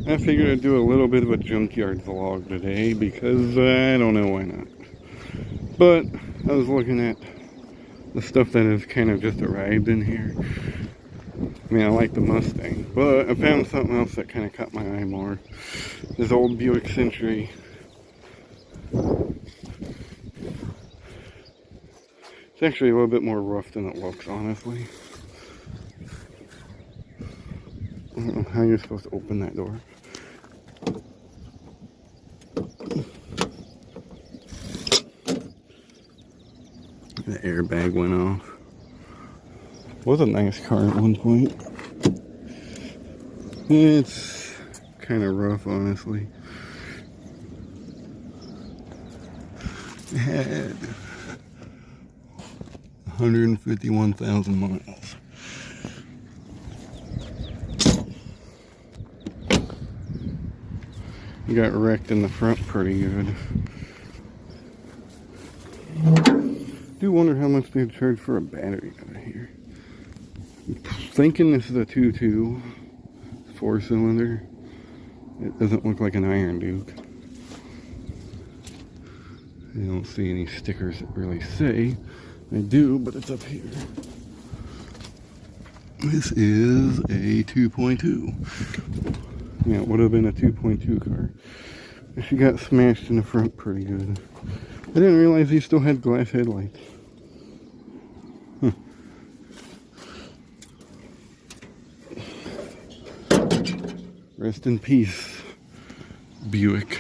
I figured I'd do a little bit of a junkyard vlog today because I don't know why not. But I was looking at the stuff that has kind of just arrived in here. I mean, I like the Mustang, but I found something else that kind of caught my eye more. This old Buick Century. It's actually a little bit more rough than it looks, honestly. I don't know how you're supposed to open that door. The airbag went off. Was a nice car at one point. It's kind of rough, honestly. It had 151,000 miles. It got wrecked in the front pretty good. Do wonder how much they'd charge for a battery out of here. I'm thinking this is a 2.2 4-cylinder. It doesn't look like an Iron Duke. I don't see any stickers that really say. I do, but it's up here. This is a 2.2. Yeah, it would have been a 2.2 car. She got smashed in the front pretty good. I didn't realize he still had glass headlights. Huh. Rest in peace, Buick.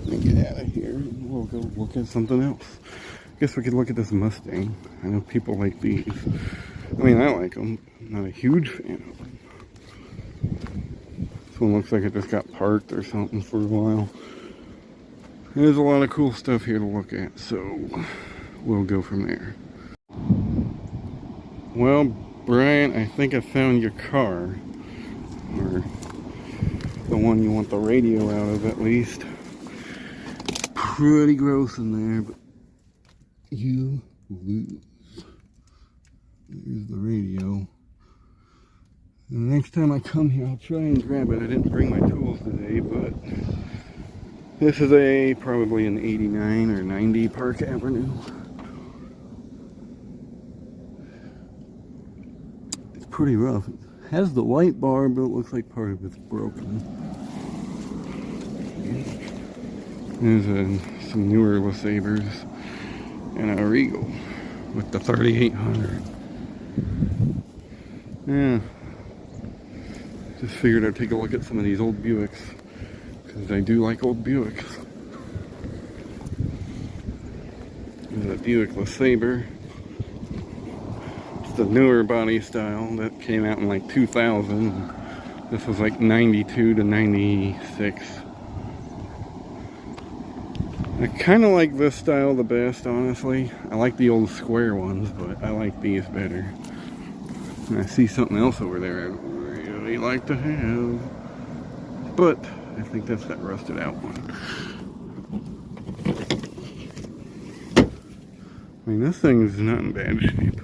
Let me get out of here and we'll go look at something else. I guess we could look at this Mustang. I know people like these. I mean, I like them. I'm not a huge fan of them. This one looks like it just got parked or something for a while. There's a lot of cool stuff here to look at, so we'll go from there. Well, Brian, I think I found your car. Or the one you want the radio out of, at least. Pretty gross in there, but you lose. There's the radio. And the next time I come here, I'll try and grab it. I didn't bring my tools today, but this is probably an 89 or 90 Park Avenue. It's pretty rough. It has the light bar, but it looks like part of it's broken. There's some newer LeSabres and a Regal with the 3800. Yeah. Just figured I'd take a look at some of these old Buicks, because I do like old Buicks. There's a Buick LeSabre. It's the newer body style that came out in like 2000. This was like 92 to 96. I kind of like this style the best, honestly. I like the old square ones, but I like these better. And I see something else over there I really like to have. But I think that's that rusted out one. I mean, this thing is not in bad shape.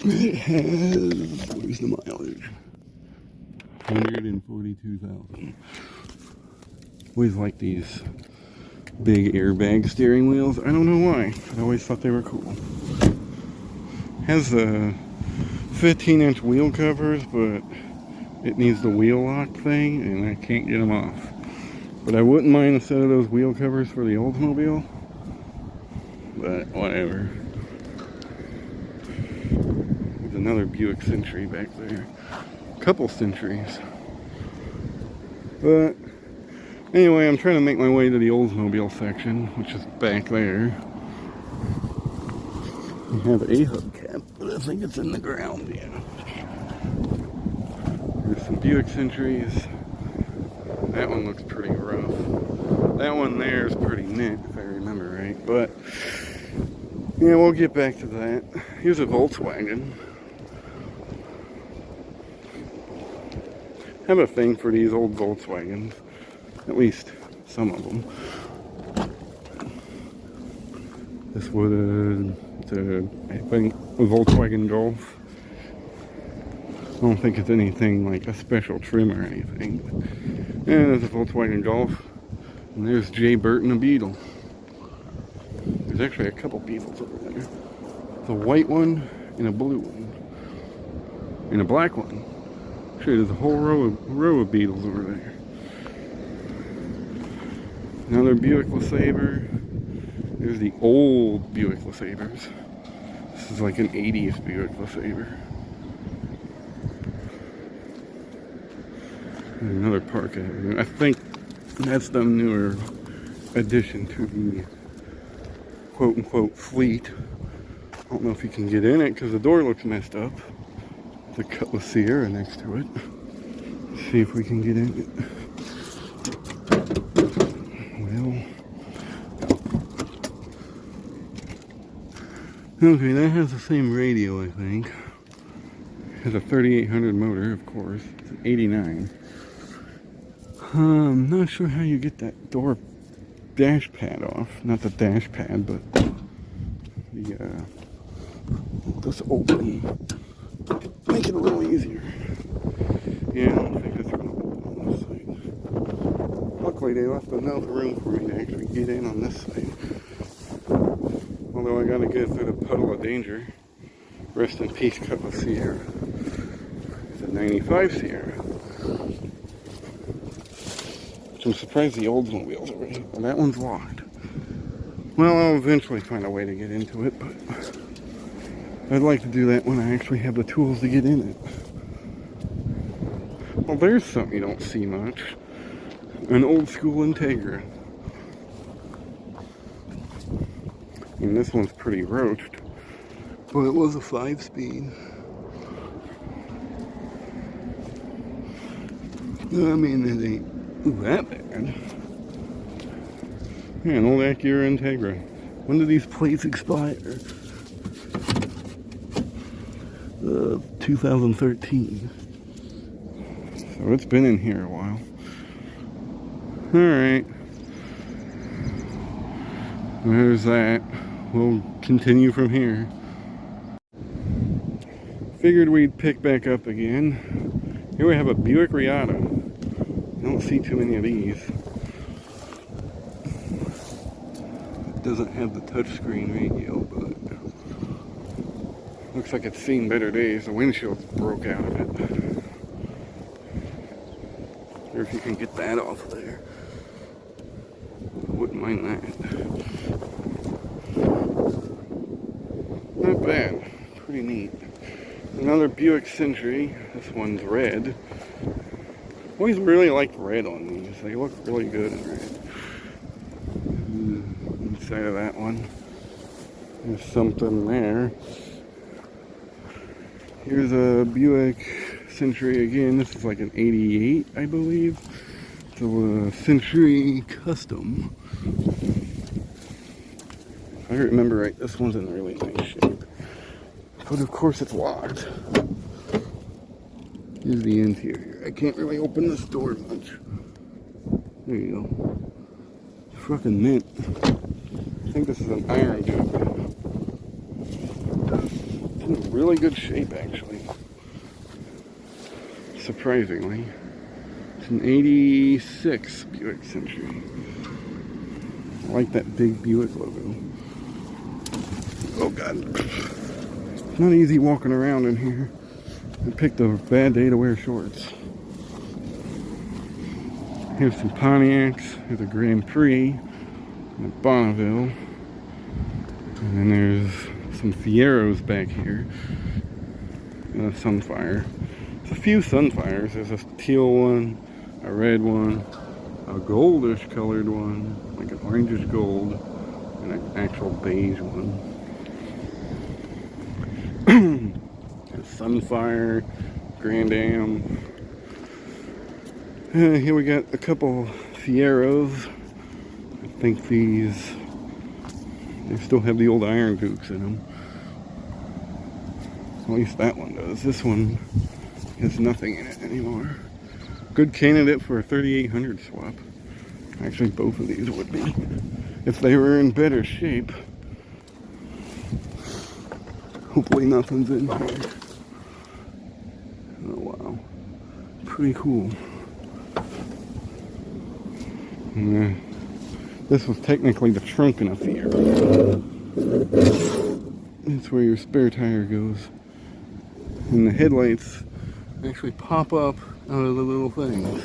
It has, where's the mileage? 142,000. Always like these big airbag steering wheels. I don't know why. I always thought they were cool. Has the 15-inch wheel covers, but it needs the wheel lock thing, and I can't get them off. But I wouldn't mind a set of those wheel covers for the Oldsmobile. But whatever. There's another Buick Century back there. A couple Centuries. But anyway, I'm trying to make my way to the Oldsmobile section, which is back there. We have a hubcap, but I think it's in the ground, yeah. There's some Buick Centuries. That one looks pretty rough. That one there is pretty neat, if I remember right. But, yeah, we'll get back to that. Here's a Volkswagen. I have a thing for these old Volkswagens. At least some of them. This was, I think, a Volkswagen Golf. don't think it's anything like a special trim or anything. And there's a Volkswagen Golf. And there's Jay Burton, a Beetle. There's actually a couple Beetles over there. There's a white one and a blue one. And a black one. Actually, there's a whole row of Beetles over there. Another Buick LeSabre. There's the old Buick LeSabres. This is like an 80s Buick LeSabre. And another Park Avenue. I think that's the newer addition to the quote-unquote fleet. I don't know if you can get in it because the door looks messed up. The Cutlass Sierra next to it. Let's see if we can get in it. Okay, that has the same radio, I think. It has a 3800 motor, of course. It's an 89. I'm not sure how you get that door dash pad off. Not the dash pad, but the this open. Make it a little easier. Yeah, I don't think it's going to open on this side. Luckily, they left enough room for me to actually get in on this side. Although I gotta get through the puddle of danger. Rest in peace, Cutlass Sierra. It's a 95 Sierra. Which I'm surprised the Oldsmobile's over here. Well, that one's locked. Well, I'll eventually find a way to get into it, but I'd like to do that when I actually have the tools to get in it. Well, there's something you don't see much. An old school Integra. And this one's pretty roached, but it was a 5-speed. I mean, it ain't that bad. Yeah, an old Acura Integra. When do these plates expire? 2013. So it's been in here a while. Alright. There's that. We'll continue from here. Figured we'd pick back up again. Here we have a Buick Riata. Don't see too many of these. It doesn't have the touchscreen radio, but looks like it's seen better days. The windshield broke out of it. Or if you can get that off there. Wouldn't mind that. Not bad. Pretty neat. Another Buick Century. This one's red. Always really liked red on these. They look really good in red. Inside of that one, there's something there. Here's a Buick Century again. This is like an 88, I believe. So a Century Custom. If I remember right, this one's in really nice shape. But of course it's locked. Here's the interior. I can't really open this door much. There you go. Fucking mint. I think this is an iron duke. It's in really good shape, actually. Surprisingly. It's an 86 Buick Century. I like that big Buick logo. Oh god. It's not easy walking around in here. I picked a bad day to wear shorts. Here's some Pontiacs. Here's a Grand Prix. And a Bonneville. And then there's some Fieros back here. And a Sunfire. There's a few Sunfires. There's a teal one, a red one, a goldish colored one, like an orangish gold, and an actual beige one. Sunfire, Grand Am. Here we got a couple Fieros. I think they still have the old Iron Dukes in them. At least that one does. This one has nothing in it anymore. Good candidate for a 3800 swap. Actually, both of these would be, if they were in better shape. Hopefully nothing's in here. Pretty cool. And, this was technically the trunk in a Fiat. That's where your spare tire goes. And the headlights actually pop up out of the little things.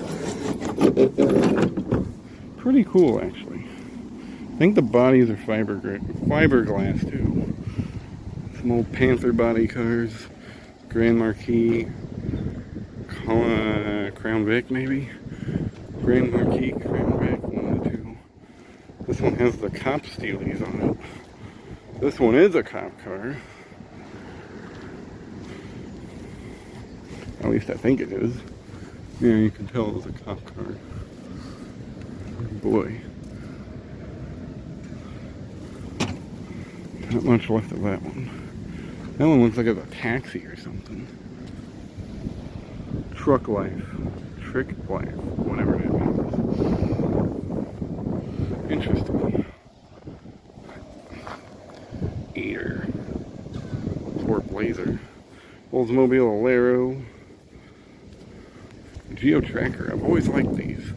Pretty cool, actually. I think the bodies are fiberglass too. Some old Panther body cars, Grand Marquis, Crown Vic maybe? Grand Marquis, Crown Vic, one of the two. This one has the cop steelies on it. This one is a cop car. At least I think it is. Yeah, you can tell it's a cop car. Boy. Not much left of that one. That one looks like it's a taxi or something. Truck life. Trick life. Whatever that means. Interesting. Eater. Poor Blazer. Oldsmobile Alero. Geo Tracker. I've always liked these.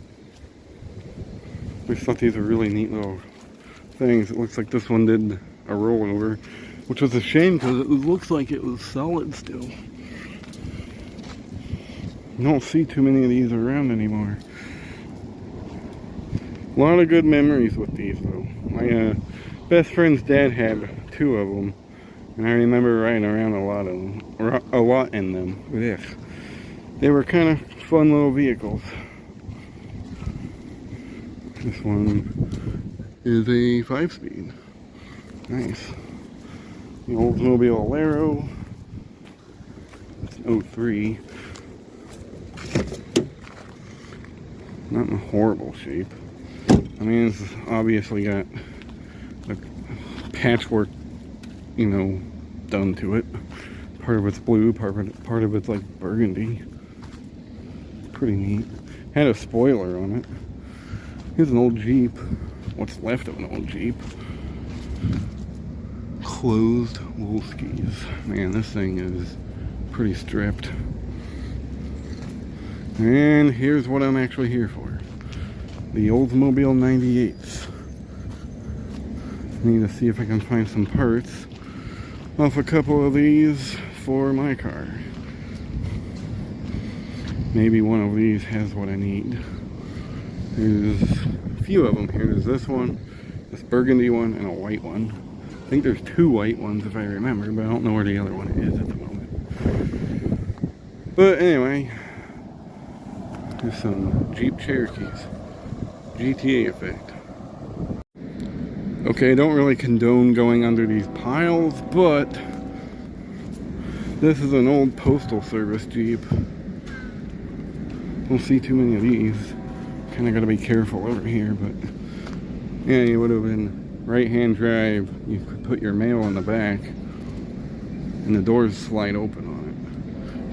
I always thought these were really neat little things. It looks like this one did a rollover, which was a shame because it looks like it was solid still. You don't see too many of these around anymore. A lot of good memories with these though. My best friend's dad had 2 of them, and I remember riding around a lot of them, or a lot in them. Ugh. They were kind of fun little vehicles. This one is a 5-speed. Nice. The Oldsmobile Alero. It's an 03. Not in horrible shape. I mean, it's obviously got a patchwork, you know, done to it. Part of it's blue, part of it's like burgundy. Pretty neat. Had a spoiler on it. Here's an old Jeep. What's left of an old Jeep. Closed Wolskies. Man, this thing is pretty stripped. And here's what I'm actually here for. The Oldsmobile 98s. Need to see if I can find some parts off a couple of these for my car. Maybe one of these has what I need. There's a few of them here. There's this one, this burgundy one, and a white one. I think there's 2 white ones if I remember, but I don't know where the other one is at the moment. But anyway, there's some Jeep Cherokees. GTA effect. Okay, I don't really condone going under these piles, but this is an old Postal Service Jeep. Don't see too many of these. Kind of got to be careful over here, but yeah, it would have been right-hand drive. You could put your mail in the back, and the doors slide open on it.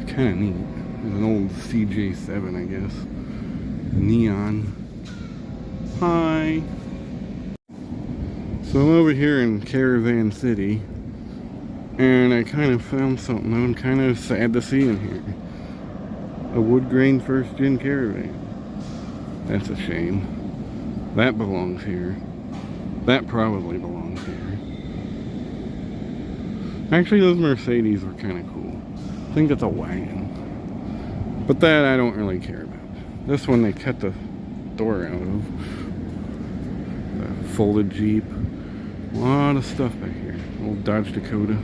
It's kind of neat. It's an old CJ7, I guess. Neon. Hi. So I'm over here in Caravan City, and I kind of found something that I'm kind of sad to see in here. A wood grain first gen Caravan. That's a shame. That belongs here. That probably belongs here. Actually, those Mercedes were kind of cool. I think it's a wagon. But that I don't really care about. This one they cut the door out of. The folded Jeep. A lot of stuff back here. Old Dodge Dakota.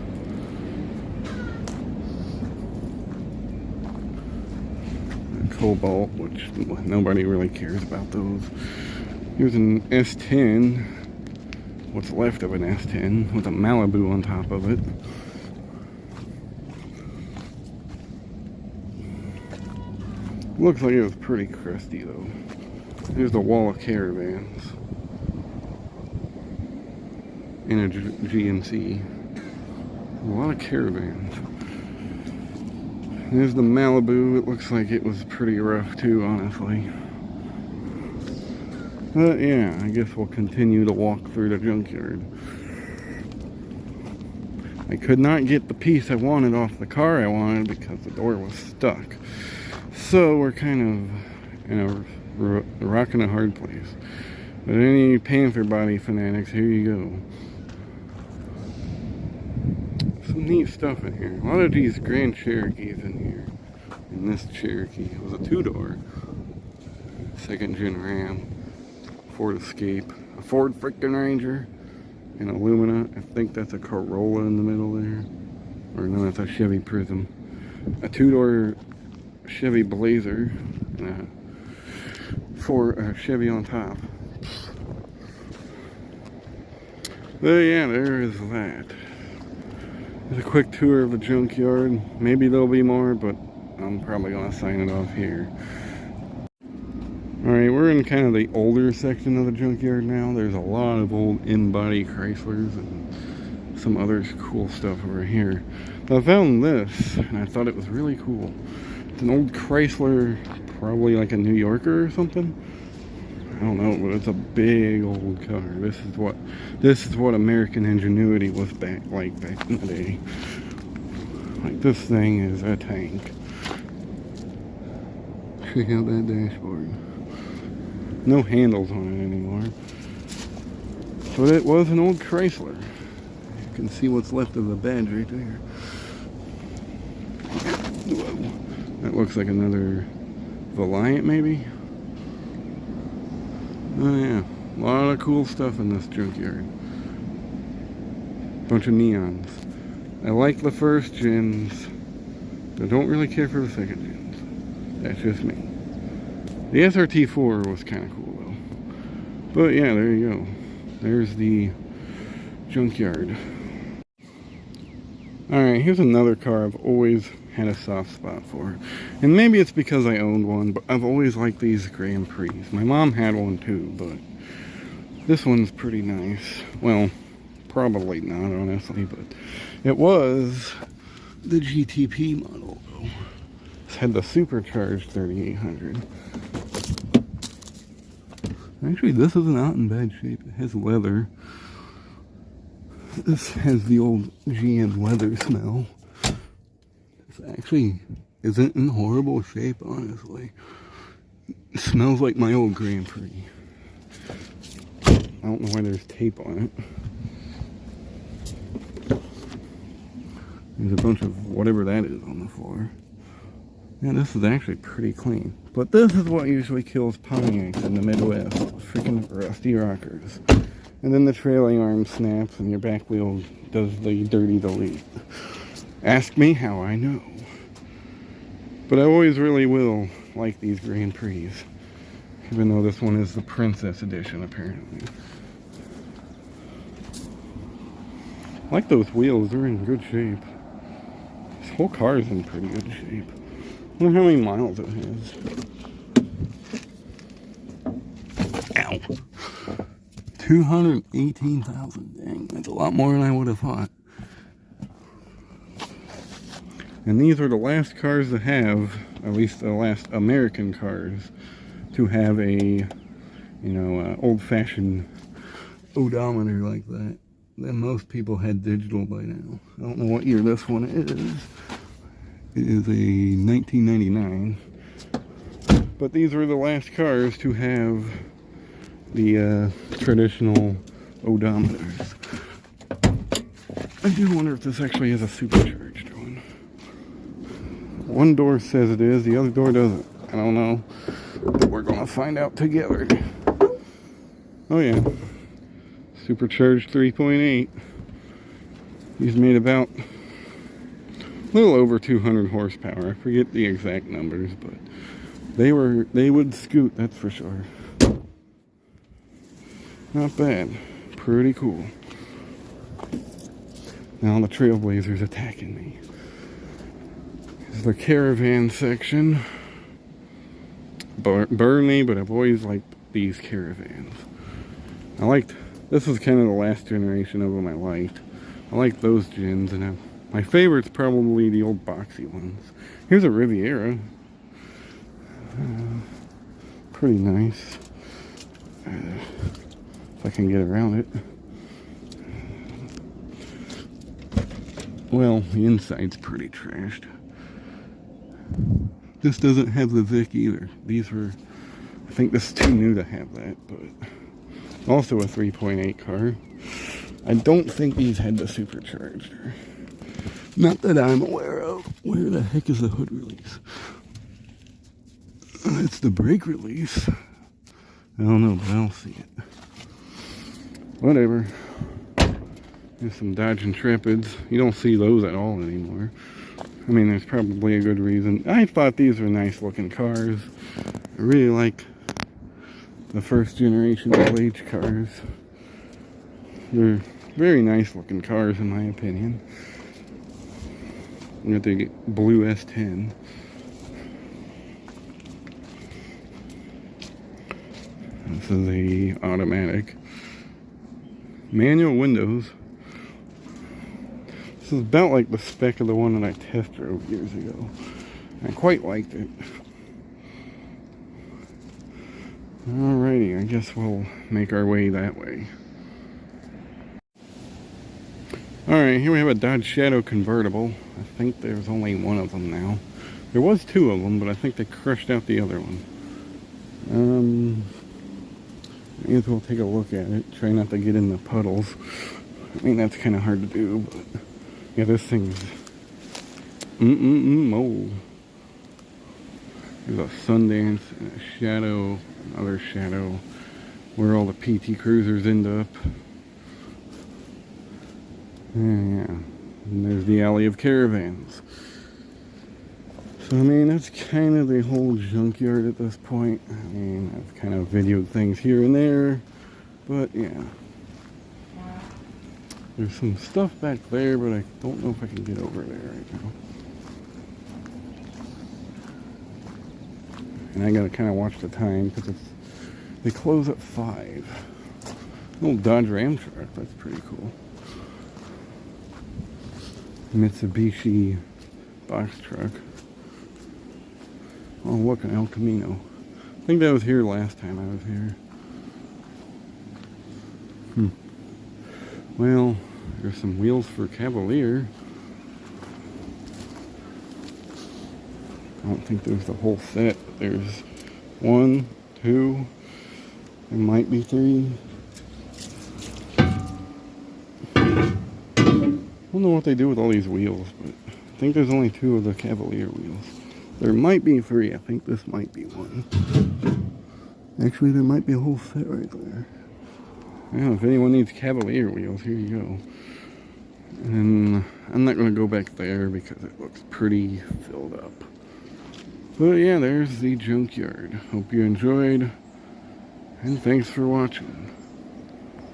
Cobalt, which nobody really cares about those. Here's an S10. What's left of an S10 with a Malibu on top of it. Looks like it was pretty crusty though. Here's the wall of Caravans. And a GMC. A lot of Caravans. There's the Malibu. It looks like it was pretty rough too, honestly. But yeah, I guess we'll continue to walk through the junkyard. I could not get the piece I wanted off the car I wanted because the door was stuck. So we're kind of in a rock and a hard place. But any Panther body fanatics, here you go. Some neat stuff in here. A lot of these Grand Cherokees in here. And this Cherokee was a two-door. Second gen Ram. Ford Escape. A Ford frickin' Ranger. An Illumina. I think that's a Corolla in the middle there. Or no, that's a Chevy Prism. A two-door Chevy Blazer. And a Chevy on top. But yeah, there is that. There's a quick tour of the junkyard. Maybe there'll be more, but I'm probably going to sign it off here. Alright, we're in kind of the older section of the junkyard now. There's a lot of old in-body Chryslers and some other cool stuff over here. But I found this, and I thought it was really cool. It's an old Chrysler, probably like a New Yorker or something. I don't know, but it's a big old car. This is what American ingenuity was back in the day. Like, this thing is a tank. Check out that dashboard. No handles on it anymore. But it was an old Chrysler. You can see what's left of the badge right there. Whoa. That looks like another Valiant, maybe? Oh yeah, a lot of cool stuff in this junkyard. Bunch of neons. I like the first gens, but don't really care for the second gens. That's just me. The SRT4 was kind of cool though. But yeah, there you go. There's the junkyard. Alright, here's another car I've always had a soft spot for. And maybe it's because I owned one, but I've always liked these Grand Prix. My mom had one too, but this one's pretty nice. Well, probably not, honestly, but it was the GTP model though. It had the supercharged 3800. Actually, this is not in bad shape. It has leather. This has the old GM leather smell. This actually isn't in horrible shape, honestly. It smells like my old Grand Prix. I don't know why there's tape on it. There's a bunch of whatever that is on the floor. Yeah, this is actually pretty clean. But this is what usually kills Pontiacs in the Midwest. Freaking rusty rockers. And then the trailing arm snaps and your back wheel does the dirty delete. Ask me how I know. But I always really will like these Grand Prix. Even though this one is the Princess Edition, apparently. I like those wheels, they're in good shape. This whole car is in pretty good shape. I wonder how many miles it has. Ow. 218,000. Dang, that's a lot more than I would have thought. And these are the last cars to have, at least the last American cars, to have a, old-fashioned odometer like that. Then most people had digital by now. I don't know what year this one is. It is a 1999. But these were the last cars to have the traditional odometers. I do wonder if this actually is a supercharged one. One door says it is, the other door doesn't. I don't know. But we're going to find out together. Oh yeah. Supercharged 3.8. He's made about a little over 200 horsepower. I forget the exact numbers, but they would scoot, that's for sure. Not bad. Pretty cool. Now the Trailblazer's attacking me. This is the caravan section. Burn me, but I've always liked these caravans. This was kind of the last generation of them I liked. I like those gens, and my favorite's probably the old boxy ones. Here's a Riviera. Pretty nice. If I can get around it. Well, the inside's pretty trashed. This doesn't have the Vic either. These were, I think this is too new to have that, but also a 3.8 car. I don't think these had the supercharger. Not that I'm aware of. Where the heck is the hood release? It's the brake release. I don't know, but I'll see it. Whatever. There's some Dodge Intrepids. You don't see those at all anymore. I mean, there's probably a good reason. I thought these were nice looking cars. I really like the first generation LH cars. They're very nice looking cars in my opinion. We got the blue S10. This is the automatic. Manual windows. This is about like the spec of the one that I test drove years ago. I quite liked it. Alrighty, I guess we'll make our way that way. Alright, here we have a Dodge Shadow convertible. I think there's only one of them now. There was two of them, but I think they crushed out the other one. May as well take a look at it. Try not to get in the puddles. I mean, that's kind of hard to do, but yeah, this thing's mold. There's a Sundance and a Shadow, another Shadow, where all the PT Cruisers end up. Yeah, and there's the Alley of Caravans. So, I mean, that's kind of the whole junkyard at this point. I mean, I've kind of videoed things here and there, but yeah. There's some stuff back there, but I don't know if I can get over there right now. And I gotta kind of watch the time, because they close at 5. Little Dodge Ram truck, that's pretty cool. Mitsubishi box truck. Oh, look, an El Camino. I think that was here last time I was here. Well, there's some wheels for Cavalier. I don't think there's the whole set, but there's 1, 2, there might be 3. I don't know what they do with all these wheels, but I think there's only 2 of the Cavalier wheels. There might be 3. I think this might be 1. Actually, there might be a whole set right there. Yeah, if anyone needs Cavalier wheels, here you go. And I'm not going to go back there because it looks pretty filled up. But yeah, there's the junkyard. Hope you enjoyed, and thanks for watching.